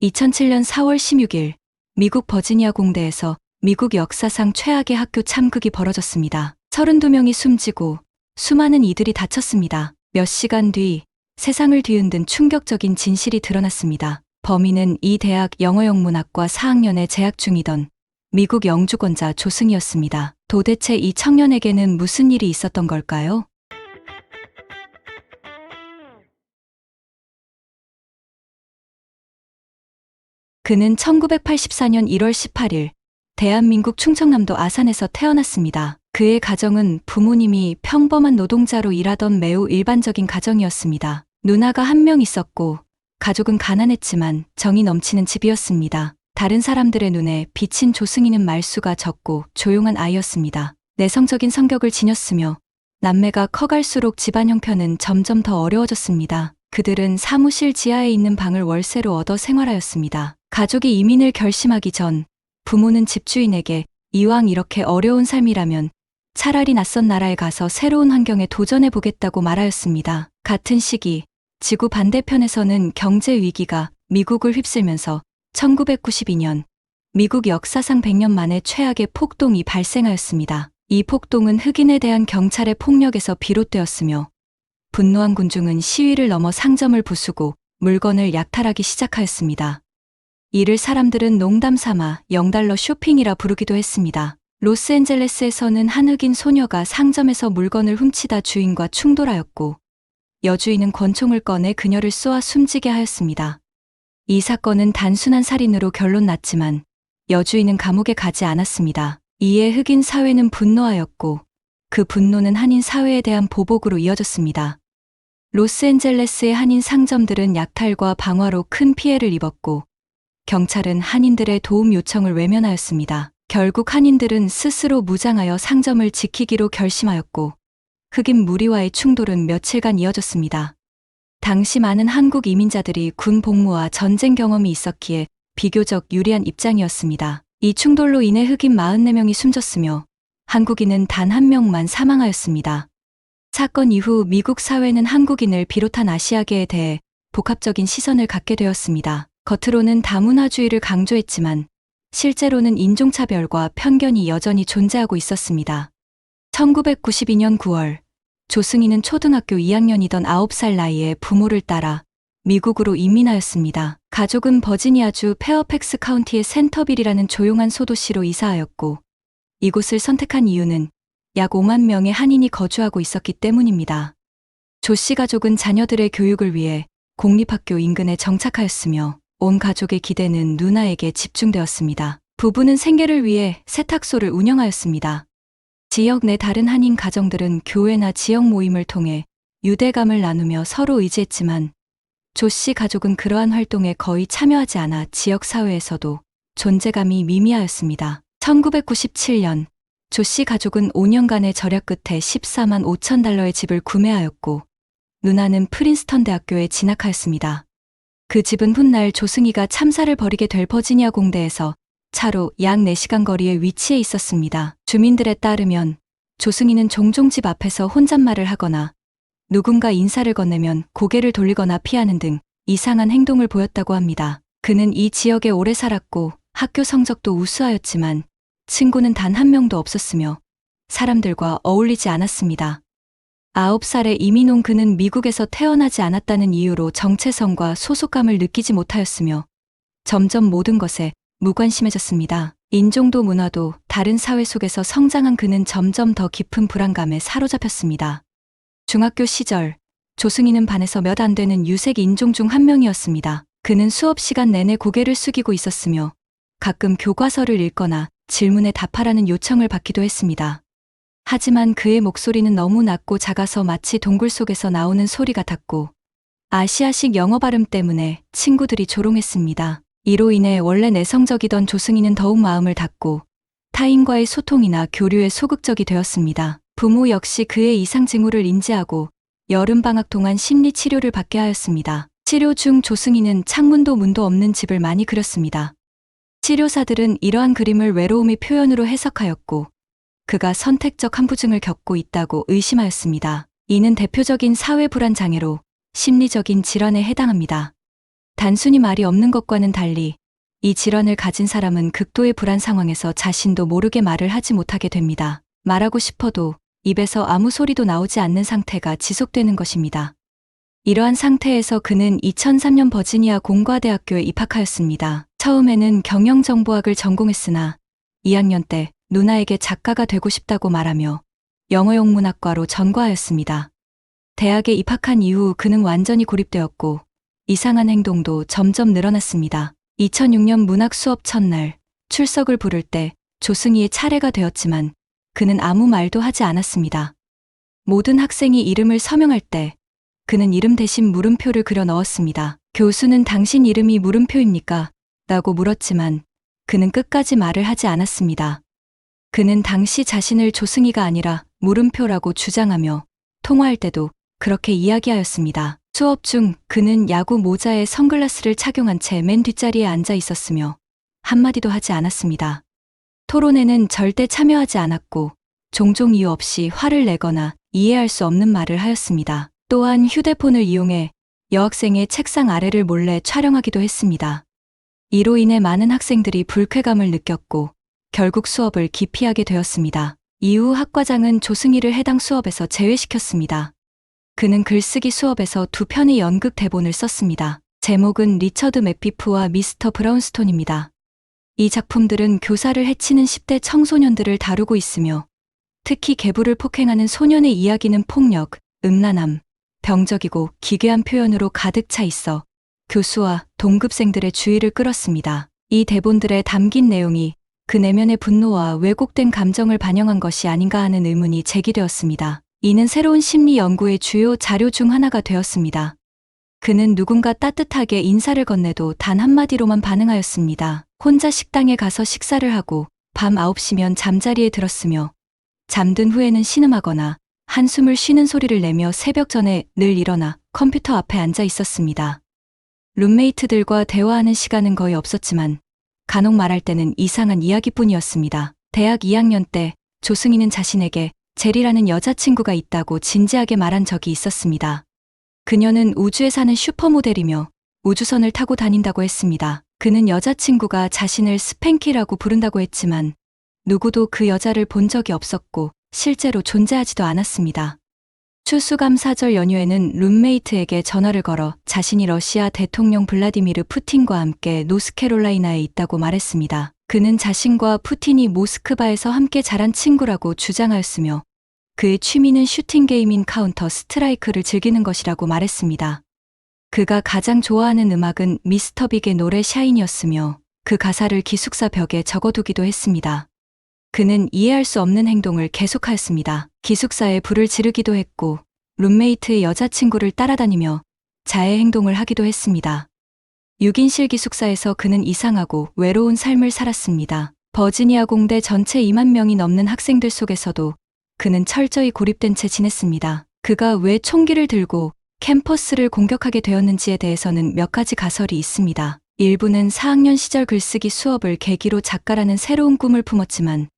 2007년 4월 16일 미국 버지니아 공대에서 미국 역사상 최악의 학교 참극이 벌어졌습니다. 32명이 숨지고 수많은 이들이 다쳤습니다. 몇 시간 뒤 세상을 뒤흔든 충격적인 진실이 드러났습니다. 범인은 이 대학 영어영문학과 4학년에 재학 중이던 미국 영주권자 조승이었습니다. 도대체 이 청년에게는 무슨 일이 있었던 걸까요? 그는 1984년 1월 18일 대한민국 충청남도 아산에서 태어났습니다. 그의 가정은 부모님이 평범한 노동자로 일하던 매우 일반적인 가정이었습니다. 누나가 한 명 있었고 가족은 가난했지만 정이 넘치는 집이었습니다. 다른 사람들의 눈에 비친 조승이는 말수가 적고 조용한 아이였습니다. 내성적인 성격을 지녔으며 남매가 커갈수록 집안 형편은 점점 더 어려워졌습니다. 그들은 사무실 지하에 있는 방을 월세로 얻어 생활하였습니다. 가족이 이민을 결심하기 전 부모는 집주인에게 이왕 이렇게 어려운 삶이라면 차라리 낯선 나라에 가서 새로운 환경에 도전해 보겠다고 말하였습니다. 같은 시기 지구 반대편에서는 경제 위기가 미국을 휩쓸면서 1992년 미국 역사상 100년 만에 최악의 폭동이 발생하였습니다. 이 폭동은 흑인에 대한 경찰의 폭력에서 비롯되었으며 분노한 군중은 시위를 넘어 상점을 부수고 물건을 약탈하기 시작하였습니다. 이를 사람들은 농담 삼아 $0 쇼핑이라 부르기도 했습니다. 로스앤젤레스에서는 한 흑인 소녀가 상점에서 물건을 훔치다 주인과 충돌하였고 여주인은 권총을 꺼내 그녀를 쏘아 숨지게 하였습니다. 이 사건은 단순한 살인으로 결론 났지만 여주인은 감옥에 가지 않았습니다. 이에 흑인 사회는 분노하였고 그 분노는 한인 사회에 대한 보복으로 이어졌습니다. 로스앤젤레스의 한인 상점들은 약탈과 방화로 큰 피해를 입었고 경찰은 한인들의 도움 요청을 외면하였습니다. 결국 한인들은 스스로 무장하여 상점을 지키기로 결심하였고 흑인 무리와의 충돌은 며칠간 이어졌습니다. 당시 많은 한국 이민자들이 군 복무와 전쟁 경험이 있었기에 비교적 유리한 입장이었습니다. 이 충돌로 인해 흑인 44명이 숨졌으며 한국인은 단 1명만 사망하였습니다. 사건 이후 미국 사회는 한국인을 비롯한 아시아계에 대해 복합적인 시선을 갖게 되었습니다. 겉으로는 다문화주의를 강조했지만 실제로는 인종차별과 편견이 여전히 존재하고 있었습니다. 1992년 9월 조승이는 초등학교 2학년이던 9살 나이에 부모를 따라 미국으로 이민하였습니다. 가족은 버지니아주 페어팩스 카운티의 센터빌이라는 조용한 소도시로 이사하였고 이곳을 선택한 이유는 약 5만 명의 한인이 거주하고 있었기 때문입니다. 조 씨 가족은 자녀들의 교육을 위해 공립학교 인근에 정착하였으며 온 가족의 기대는 누나에게 집중되었습니다. 부부는 생계를 위해 세탁소를 운영하였습니다. 지역 내 다른 한인 가정들은 교회나 지역 모임을 통해 유대감을 나누며 서로 의지했지만 조 씨 가족은 그러한 활동에 거의 참여하지 않아 지역 사회에서도 존재감이 미미하였습니다. 1997년 조 씨 가족은 5년간의 절약 끝에 $14만 5천 집을 구매하였고 누나는 프린스턴 대학교에 진학하였습니다. 그 집은 훗날 조승이가 참사를 벌이게 될 버지니아 공대에서 차로 약 4시간 거리에 위치해 있었습니다. 주민들에 따르면 조승이는 종종 집 앞에서 혼잣말을 하거나 누군가 인사를 건네면 고개를 돌리거나 피하는 등 이상한 행동을 보였다고 합니다. 그는 이 지역에 오래 살았고 학교 성적도 우수하였지만 친구는 단 1명도 없었으며 사람들과 어울리지 않았습니다. 9살에 이민 온 그는 미국에서 태어나지 않았다는 이유로 정체성과 소속감을 느끼지 못하였으며 점점 모든 것에 무관심해졌습니다. 인종도 문화도 다른 사회 속에서 성장한 그는 점점 더 깊은 불안감에 사로잡혔습니다. 중학교 시절 조승이는 반에서 몇 안 되는 유색 인종 중 한 명이었습니다. 그는 수업 시간 내내 고개를 숙이고 있었으며 가끔 교과서를 읽거나 질문에 답하라는 요청을 받기도 했습니다. 하지만 그의 목소리는 너무 낮고 작아서 마치 동굴 속에서 나오는 소리 같았고 아시아식 영어 발음 때문에 친구들이 조롱했습니다. 이로 인해 원래 내성적이던 조승이는 더욱 마음을 닫고 타인과의 소통이나 교류에 소극적이 되었습니다. 부모 역시 그의 이상 징후를 인지하고 여름방학 동안 심리치료를 받게 하였습니다. 치료 중 조승이는 창문도 문도 없는 집을 많이 그렸습니다. 치료사들은 이러한 그림을 외로움의 표현으로 해석하였고 그가 선택적 함부증을 겪고 있다고 의심하였습니다. 이는 대표적인 사회 불안 장애로 심리적인 질환에 해당합니다. 단순히 말이 없는 것과는 달리 이 질환을 가진 사람은 극도의 불안 상황에서 자신도 모르게 말을 하지 못하게 됩니다. 말하고 싶어도 입에서 아무 소리도 나오지 않는 상태가 지속되는 것입니다. 이러한 상태에서 그는 2003년 버지니아 공과대학교에 입학하였습니다. 처음에는 경영정보학을 전공했으나 2학년 때 누나에게 작가가 되고 싶다고 말하며 영어영문학과로 전과하였습니다. 대학에 입학한 이후 그는 완전히 고립되었고 이상한 행동도 점점 늘어났습니다. 2006년 문학 수업 첫날 출석을 부를 때 조승희의 차례가 되었지만 그는 아무 말도 하지 않았습니다. 모든 학생이 이름을 서명할 때 그는 이름 대신 물음표를 그려 넣었습니다. 교수는 당신 이름이 물음표입니까? 라고 물었지만 그는 끝까지 말을 하지 않았습니다. 그는 당시 자신을 조승희가 아니라 물음표라고 주장하며 통화할 때도 그렇게 이야기하였습니다. 수업 중 그는 야구 모자에 선글라스를 착용한 채 맨 뒷자리에 앉아 있었으며 한마디도 하지 않았습니다. 토론에는 절대 참여하지 않았고 종종 이유 없이 화를 내거나 이해할 수 없는 말을 하였습니다. 또한 휴대폰을 이용해 여학생의 책상 아래를 몰래 촬영하기도 했습니다. 이로 인해 많은 학생들이 불쾌감을 느꼈고 결국 수업을 기피하게 되었습니다. 이후 학과장은 조승희를 해당 수업에서 제외시켰습니다. 그는 글쓰기 수업에서 2편의 연극 대본을 썼습니다. 제목은 리처드 맥비프와 미스터 브라운스톤입니다. 이 작품들은 교사를 해치는 10대 청소년들을 다루고 있으며 특히 계부를 폭행하는 소년의 이야기는 폭력, 음란함, 병적이고 기괴한 표현으로 가득 차 있어 교수와 동급생들의 주의를 끌었습니다. 이 대본들에 담긴 내용이 그 내면의 분노와 왜곡된 감정을 반영한 것이 아닌가 하는 의문이 제기되었습니다. 이는 새로운 심리 연구의 주요 자료 중 하나가 되었습니다. 그는 누군가 따뜻하게 인사를 건네도 단 한마디로만 반응하였습니다. 혼자 식당에 가서 식사를 하고 밤 9시면 잠자리에 들었으며 잠든 후에는 신음하거나 한숨을 쉬는 소리를 내며 새벽 전에 늘 일어나 컴퓨터 앞에 앉아 있었습니다. 룸메이트들과 대화하는 시간은 거의 없었지만 간혹 말할 때는 이상한 이야기뿐이었습니다. 대학 2학년 때 조승희는 자신에게 제리라는 여자친구가 있다고 진지하게 말한 적이 있었습니다. 그녀는 우주에 사는 슈퍼모델이며 우주선을 타고 다닌다고 했습니다. 그는 여자친구가 자신을 스팽키라고 부른다고 했지만 누구도 그 여자를 본 적이 없었고 실제로 존재하지도 않았습니다. 추수감사절 연휴에는 룸메이트에게 전화를 걸어 자신이 러시아 대통령 블라디미르 푸틴과 함께 노스캐롤라이나에 있다고 말했습니다. 그는 자신과 푸틴이 모스크바에서 함께 자란 친구라고 주장하였으며 그의 취미는 슈팅 게임인 카운터 스트라이크를 즐기는 것이라고 말했습니다. 그가 가장 좋아하는 음악은 미스터 빅의 노래 샤인이었으며 그 가사를 기숙사 벽에 적어두기도 했습니다. 그는 이해할 수 없는 행동을 계속하였습니다. 기숙사에 불을 지르기도 했고 룸메이트의 여자친구를 따라다니며 자해 행동을 하기도 했습니다. 6인실 기숙사에서 그는 이상하고 외로운 삶을 살았습니다. 버지니아 공대 전체 2만 명이 넘는 학생들 속에서도 그는 철저히 고립된 채 지냈습니다. 그가 왜 총기를 들고 캠퍼스를 공격하게 되었는지에 대해서는 몇 가지 가설이 있습니다. 일부는 4학년 시절 글쓰기 수업을 계기로 작가라는 새로운 꿈을 품었지만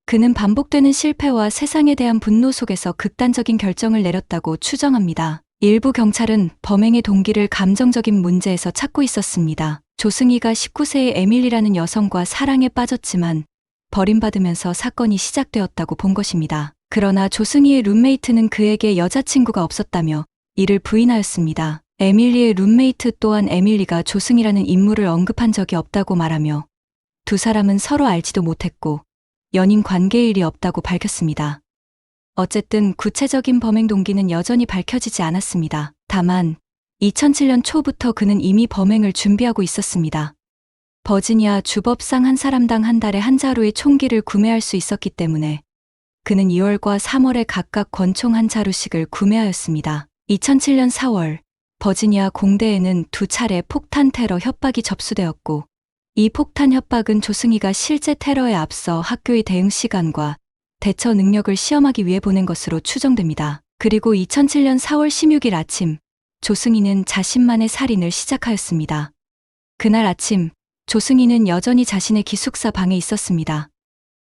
그는 반복되는 실패와 세상에 대한 분노 속에서 극단적인 결정을 내렸다고 추정합니다. 일부 경찰은 범행의 동기를 감정적인 문제에서 찾고 있었습니다. 조승희가 19세의 에밀리라는 여성과 사랑에 빠졌지만 버림받으면서 사건이 시작되었다고 본 것입니다. 그러나 조승희의 룸메이트는 그에게 여자친구가 없었다며 이를 부인하였습니다. 에밀리의 룸메이트 또한 에밀리가 조승희라는 인물을 언급한 적이 없다고 말하며 두 사람은 서로 알지도 못했고 연인 관계의 일이 없다고 밝혔습니다. 어쨌든 구체적인 범행 동기는 여전히 밝혀지지 않았습니다. 다만 2007년 초부터 그는 이미 범행을 준비하고 있었습니다. 버지니아 주법상 한 사람당 한 달에 한 자루의 총기를 구매할 수 있었기 때문에 그는 2월과 3월에 각각 권총 한 자루씩을 구매하였습니다. 2007년 4월 버지니아 공대에는 2차례 폭탄 테러 협박이 접수되었고 이 폭탄 협박은 조승희가 실제 테러에 앞서 학교의 대응 시간과 대처 능력을 시험하기 위해 보낸 것으로 추정됩니다. 그리고 2007년 4월 16일 아침 조승희는 자신만의 살인을 시작하였습니다. 그날 아침 조승희는 여전히 자신의 기숙사 방에 있었습니다.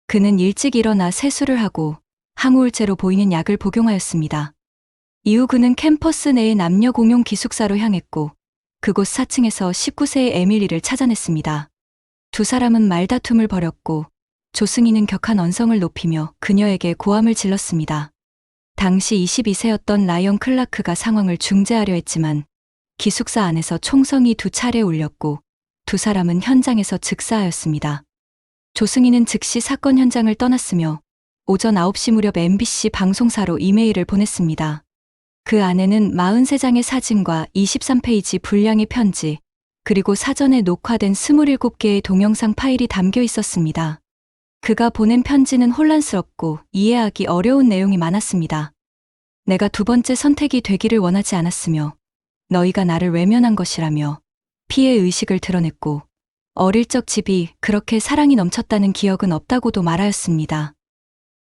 그는 일찍 일어나 세수를 하고 항우울제로 보이는 약을 복용하였습니다. 이후 그는 캠퍼스 내의 남녀 공용 기숙사로 향했고 그곳 4층에서 19세의 에밀리를 찾아냈습니다. 두 사람은 말다툼을 벌였고 조승희는 격한 언성을 높이며 그녀에게 고함을 질렀습니다. 당시 22세였던 라이언 클라크가 상황을 중재하려 했지만 기숙사 안에서 총성이 2차례 울렸고 두 사람은 현장에서 즉사하였습니다. 조승희는 즉시 사건 현장을 떠났으며 오전 9시 무렵 MBC 방송사로 이메일을 보냈습니다. 그 안에는 43장의 사진과 23페이지 분량의 편지, 그리고 사전에 녹화된 27개의 동영상 파일이 담겨 있었습니다. 그가 보낸 편지는 혼란스럽고 이해하기 어려운 내용이 많았습니다. 내가 두 번째 선택이 되기를 원하지 않았으며 너희가 나를 외면한 것이라며 피해 의식을 드러냈고 어릴 적 집이 그렇게 사랑이 넘쳤다는 기억은 없다고도 말하였습니다.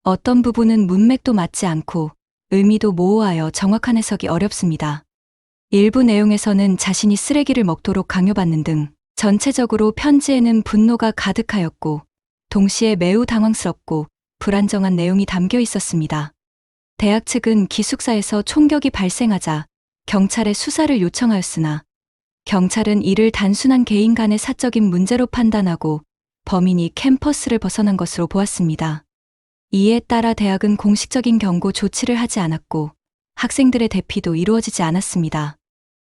어떤 부분은 문맥도 맞지 않고 의미도 모호하여 정확한 해석이 어렵습니다. 일부 내용에서는 자신이 쓰레기를 먹도록 강요받는 등 전체적으로 편지에는 분노가 가득하였고 동시에 매우 당황스럽고 불안정한 내용이 담겨 있었습니다. 대학 측은 기숙사에서 총격이 발생하자 경찰에 수사를 요청하였으나 경찰은 이를 단순한 개인 간의 사적인 문제로 판단하고 범인이 캠퍼스를 벗어난 것으로 보았습니다. 이에 따라 대학은 공식적인 경고 조치를 하지 않았고 학생들의 대피도 이루어지지 않았습니다.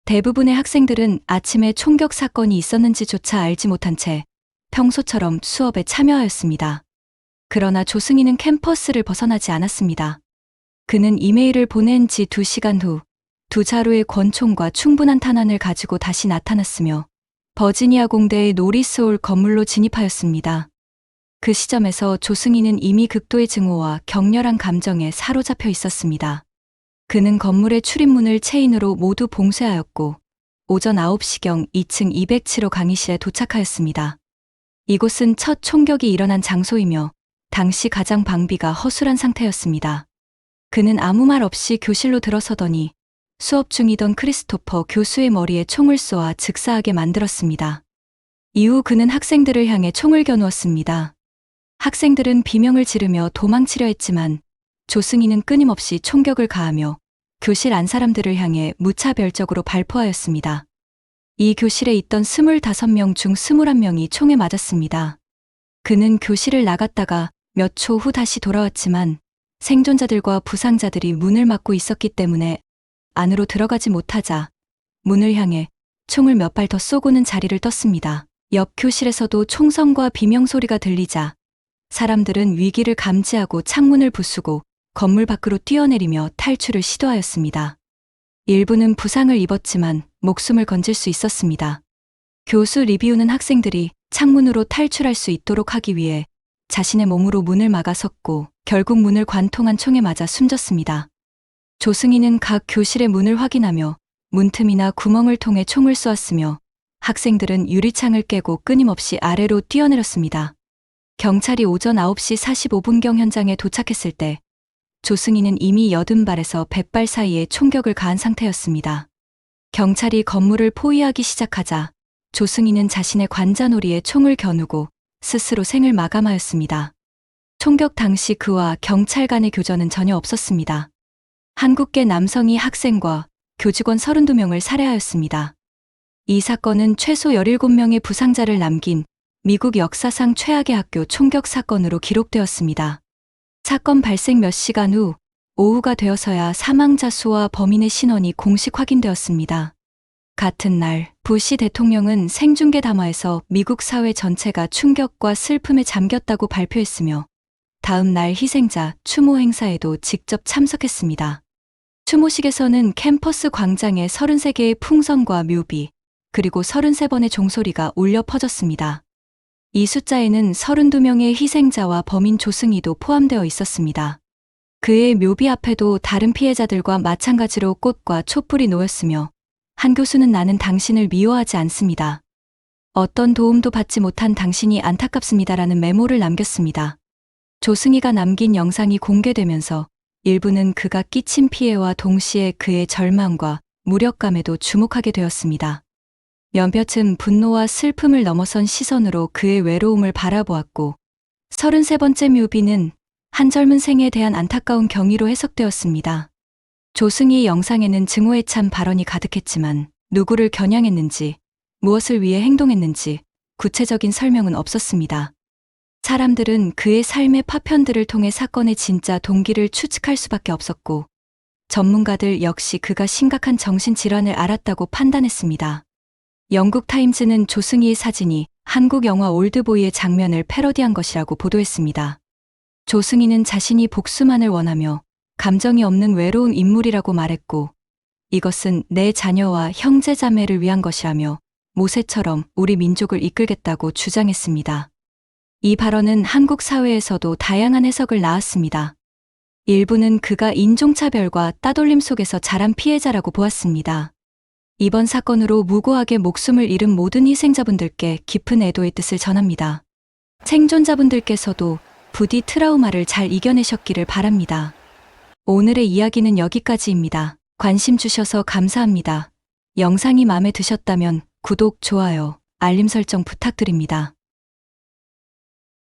대부분의 학생들은 아침에 총격 사건이 있었는지조차 알지 못한 채 평소처럼 수업에 참여하였습니다. 그러나 조승희는 캠퍼스를 벗어나지 않았습니다. 그는 이메일을 보낸 지 2시간 후 두 자루의 권총과 충분한 탄환을 가지고 다시 나타났으며 버지니아 공대의 노리스홀 건물로 진입하였습니다. 그 시점에서 조승희는 이미 극도의 증오와 격렬한 감정에 사로잡혀 있었습니다. 그는 건물의 출입문을 체인으로 모두 봉쇄하였고 오전 9시경 2층 207호 강의실에 도착하였습니다. 이곳은 첫 총격이 일어난 장소이며 당시 가장 방비가 허술한 상태였습니다. 그는 아무 말 없이 교실로 들어서더니 수업 중이던 크리스토퍼 교수의 머리에 총을 쏘아 즉사하게 만들었습니다. 이후 그는 학생들을 향해 총을 겨누었습니다. 학생들은 비명을 지르며 도망치려 했지만 조승희는 끊임없이 총격을 가하며 교실 안 사람들을 향해 무차별적으로 발포하였습니다. 이 교실에 있던 25명 중 21명이 총에 맞았습니다. 그는 교실을 나갔다가 몇 초 후 다시 돌아왔지만 생존자들과 부상자들이 문을 막고 있었기 때문에 안으로 들어가지 못하자 문을 향해 총을 몇 발 더 쏘고는 자리를 떴습니다. 옆 교실에서도 총성과 비명소리가 들리자 사람들은 위기를 감지하고 창문을 부수고 건물 밖으로 뛰어내리며 탈출을 시도하였습니다. 일부는 부상을 입었지만 목숨을 건질 수 있었습니다. 교수 리비우는 학생들이 창문으로 탈출할 수 있도록 하기 위해 자신의 몸으로 문을 막아섰고 결국 문을 관통한 총에 맞아 숨졌습니다. 조승희는 각 교실의 문을 확인하며 문틈이나 구멍을 통해 총을 쏘았으며 학생들은 유리창을 깨고 끊임없이 아래로 뛰어내렸습니다. 경찰이 오전 9시 45분경 현장에 도착했을 때 조승희는 이미 80발에서 100발 사이에 총격을 가한 상태였습니다. 경찰이 건물을 포위하기 시작하자 조승희는 자신의 관자놀이에 총을 겨누고 스스로 생을 마감하였습니다. 총격 당시 그와 경찰 간의 교전은 전혀 없었습니다. 한국계 남성이 학생과 교직원 32명을 살해하였습니다. 이 사건은 최소 17명의 부상자를 남긴 미국 역사상 최악의 학교 총격 사건으로 기록되었습니다. 사건 발생 몇 시간 후 오후가 되어서야 사망자 수와 범인의 신원이 공식 확인되었습니다. 같은 날 부시 대통령은 생중계 담화에서 미국 사회 전체가 충격과 슬픔에 잠겼다고 발표했으며 다음 날 희생자 추모 행사에도 직접 참석했습니다. 추모식에서는 캠퍼스 광장에 33개의 풍선과 묘비, 그리고 33번의 종소리가 울려 퍼졌습니다. 이 숫자에는 32명의 희생자와 범인 조승희도 포함되어 있었습니다. 그의 묘비 앞에도 다른 피해자들과 마찬가지로 꽃과 촛불이 놓였으며 한 교수는 나는 당신을 미워하지 않습니다. 어떤 도움도 받지 못한 당신이 안타깝습니다라는 메모를 남겼습니다. 조승희가 남긴 영상이 공개되면서 일부는 그가 끼친 피해와 동시에 그의 절망과 무력감에도 주목하게 되었습니다. 몇몇은 분노와 슬픔을 넘어선 시선으로 그의 외로움을 바라보았고 33번째 묘비는 한 젊은 생에 대한 안타까운 경의로 해석되었습니다. 조승희 영상에는 증오에 찬 발언이 가득했지만 누구를 겨냥했는지, 무엇을 위해 행동했는지 구체적인 설명은 없었습니다. 사람들은 그의 삶의 파편들을 통해 사건의 진짜 동기를 추측할 수밖에 없었고, 전문가들 역시 그가 심각한 정신질환을 앓았다고 판단했습니다. 영국 타임즈는 조승희의 사진이 한국 영화 올드보이의 장면을 패러디한 것이라고 보도했습니다. 조승희는 자신이 복수만을 원하며 감정이 없는 외로운 인물이라고 말했고, 이것은 내 자녀와 형제자매를 위한 것이라며 모세처럼 우리 민족을 이끌겠다고 주장했습니다. 이 발언은 한국 사회에서도 다양한 해석을 낳았습니다. 일부는 그가 인종차별과 따돌림 속에서 자란 피해자라고 보았습니다. 이번 사건으로 무고하게 목숨을 잃은 모든 희생자분들께 깊은 애도의 뜻을 전합니다. 생존자분들께서도 부디 트라우마를 잘 이겨내셨기를 바랍니다. 오늘의 이야기는 여기까지입니다. 관심 주셔서 감사합니다. 영상이 마음에 드셨다면 구독, 좋아요, 알림 설정 부탁드립니다.